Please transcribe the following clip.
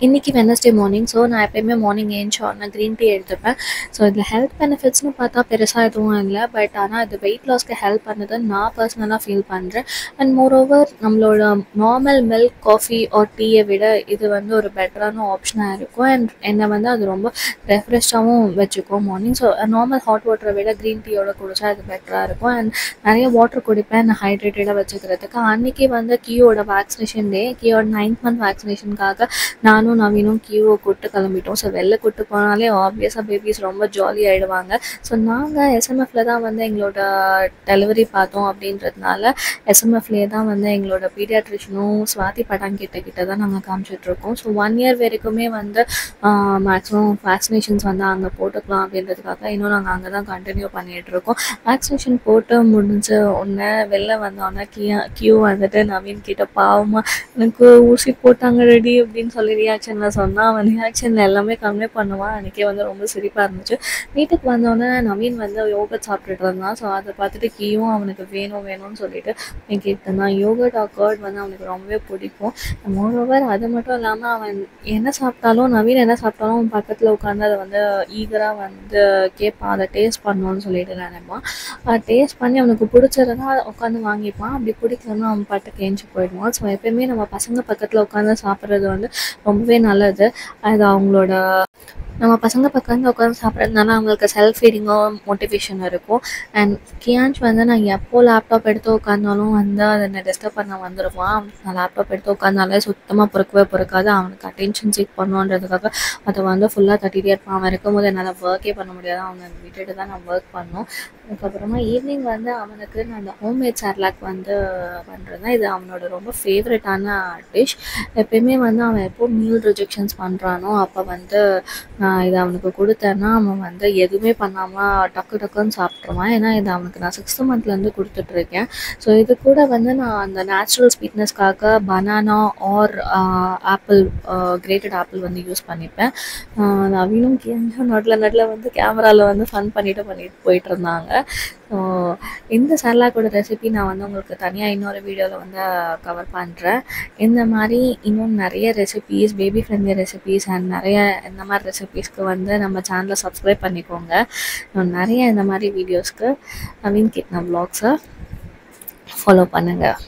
இன்றைக்கி Wednesday morning. So நான் எப்போயுமே மார்னிங் ஏஞ்சோன்னா க்ரீன் டீ எடுத்துப்பேன். ஸோ இதில் ஹெல்த் பெனிஃபிட்ஸ்னு பார்த்தா பெருசாக எதுவும் இல்லை. பட் ஆனால் இது வெயிட் லாஸ்க்கு ஹெல்ப் பண்ணுதுன்னு நான் பர்சனலாக ஃபீல் பண்ணுறேன். அண்ட் மோரோவர் நம்மளோட நார்மல் மில்க் காஃபி ஆர் டீயை விட இது வந்து ஒரு பெட்டரான ஆப்ஷனாக இருக்கும். அண்ட் என்னை வந்து அது ரொம்ப ரெஃப்ரெஷ்ஷாகவும் வச்சுக்கும் மார்னிங். ஸோ நார்மல் ஹாட் வாட்டரை விட க்ரீன் டீயோட குடிச்சா அது பெட்டராக இருக்கும். அண்ட் நிறைய வாட்டர் குடிப்பேன் நான் ஹைட்ரேட்டடாக வச்சுக்கிறதுக்கு. அன்றைக்கி வந்து கியோட வேக்சினேஷன் டே. கியோட 9th month வேக்சினேஷனுக்காக நானும் நவீனும் கியூவை கூப்பிட்டு கிளம்பிட்டோம். ஸோ வெளில கூப்பிட்டு போனாலே ஆப்வியஸாக பேபிஸ் ரொம்ப ஜாலி ஆகிடுவாங்க. ஸோ நாங்கள் எஸ்எம்எஃப்ல தான் வந்து எங்களோட டெலிவரி பார்த்தோம். அப்படின்றதுனால எஸ்எம்எஃப்லேயே தான் வந்து எங்களோட பீடியாட்ரிஷனும் ஸ்வாதி பட்டாங்கிட்ட தான் நாங்கள் காமிச்சிட்ருக்கோம். ஸோ 1 year வரைக்குமே வந்து மேக்ஸிமம் வேக்சினேஷன்ஸ் வந்து அங்கே போட்டுக்கலாம் அப்படின்றதுக்காக இன்னும் நாங்கள் அங்கே தான் கண்டினியூ பண்ணிகிட்ருக்கோம். வேக்சினேஷன் போட்டு முடிஞ்ச உடனே வெளில வந்தோடனே கியூ வந்துட்டு நவீன் கிட்ட பாவமாக எனக்கு ஊசி போட்டாங்க ரெடி அப்படின்னு சொல்லி ரியாக்ஷனில் சொன்னால் அவன் ரியாக்ஷனில் எல்லாமே கம்மி பண்ணுவான். அன்றைக்கே வந்து ரொம்ப சிரிப்பாக இருந்துச்சு. வீட்டுக்கு வந்தோடனே நவீன் வந்து யோகட் சாப்பிட்டுட்டு இருந்தான். ஸோ அதை பார்த்துட்டு கீயும் அவனுக்கு வேணும்னு சொல்லிட்டு கேட்டு இருந்தான். யோகட் கர்ட் வந்து அவனுக்கு ரொம்பவே பிடிக்கும். மோரோவர் அது மட்டும் இல்லாமல் அவன் என்ன சாப்பிட்டாலும் நவீன் என்ன சாப்பிட்டாலும் அவன் பக்கத்தில் உட்காந்து அதை வந்து ஈகராக வந்து கேட்பான். அதை டேஸ்ட் பண்ணணும்னு சொல்லிட்டு நினைப்பான். டேஸ்ட் பண்ணி அவனுக்கு பிடிச்சதுன்னா உட்காந்து வாங்கிப்பான். அப்படி பிடிக்கலன்னா அவன் பாட்டுக்கு ஏஞ்சி போயிடுவான். ஸோ எப்பயுமே நம்ம பசங்க பக்கத்தில் உட்காந்து சாப்பிட்றது வந்து ரொம்பவே நல்லது. அது அவங்களோட நம்ம பசங்க பக்கம் உட்காந்து சாப்பிட்றதுனால அவங்களுக்கு செல்ஃப் ஃபீடிங்கோ மோட்டிவேஷன் இருக்கும். அண்ட் கியான்ச் வந்து நான் எப்போ லேப்டாப் எடுத்து உட்காந்தாலும் வந்து அதை டிஸ்டர்ப் பண்ண வந்துடுவான். நான் லேப்டாப் எடுத்து உட்காந்தாலே சுத்தமாக பொறுக்காது. அவனுக்கு அட்டென்ஷன் சீக் பண்ணுன்றதுக்காக அதை வந்து ஃபுல்லாக தட்டிகிட்டே இருப்பான். அவன் இருக்கும்போது என்னால் ஒர்க்கே பண்ண முடியாது. அவனை விட்டுட்டு தான் நான் ஒர்க் பண்ணோம். அதுக்கப்புறமா ஈவினிங் வந்து அவனுக்கு நான் அந்த ஹோம்மேட் சர்லாக் வந்து பண்ணுறேன். இது அவனோட ரொம்ப ஃபேவரட்டான டிஷ். எப்பயுமே வந்து அவன் எப்போ மீல் ரிஜெக்ஷன்ஸ் பண்ணுறானோ அப்போ வந்து நான் இதை அவனுக்கு கொடுத்தேன்னா அவன் வந்து எதுவுமே பண்ணாமல் டக்குன்னு சாப்பிட்ருவான். ஏன்னா இது அவனுக்கு நான் 6th monthலேருந்து கொடுத்துட்ருக்கேன். ஸோ இது கூட வந்து நான் அந்த நேச்சுரல் ஸ்வீட்னஸ்க்காக banana or apple grated apple வந்து யூஸ் பண்ணிப்பேன். நவீனும் கேஞ்சும் நடுவில் வந்து கேமராவில் வந்து ஃபன் பண்ணிட்டு போயிட்டு இருந்தாங்க. ஸோ இந்த சர்லாக்கோட ரெசிபி நான் வந்து உங்களுக்கு தனியாக இன்னொரு வீடியோவில் வந்து கவர் பண்ணுறேன். இந்த மாதிரி இன்னும் நிறைய recipes, baby friendly recipes and நிறைய இந்த மாதிரி ரெசிபீஸ்க்கு வந்து நம்ம சேனலை சப்ஸ்கிரைப் பண்ணிக்கோங்க. நிறைய இந்த மாதிரி வீடியோஸ்க்கு நவீன் கிட்னா வ்ளாக்ஸை ஃபாலோ பண்ணுங்கள்.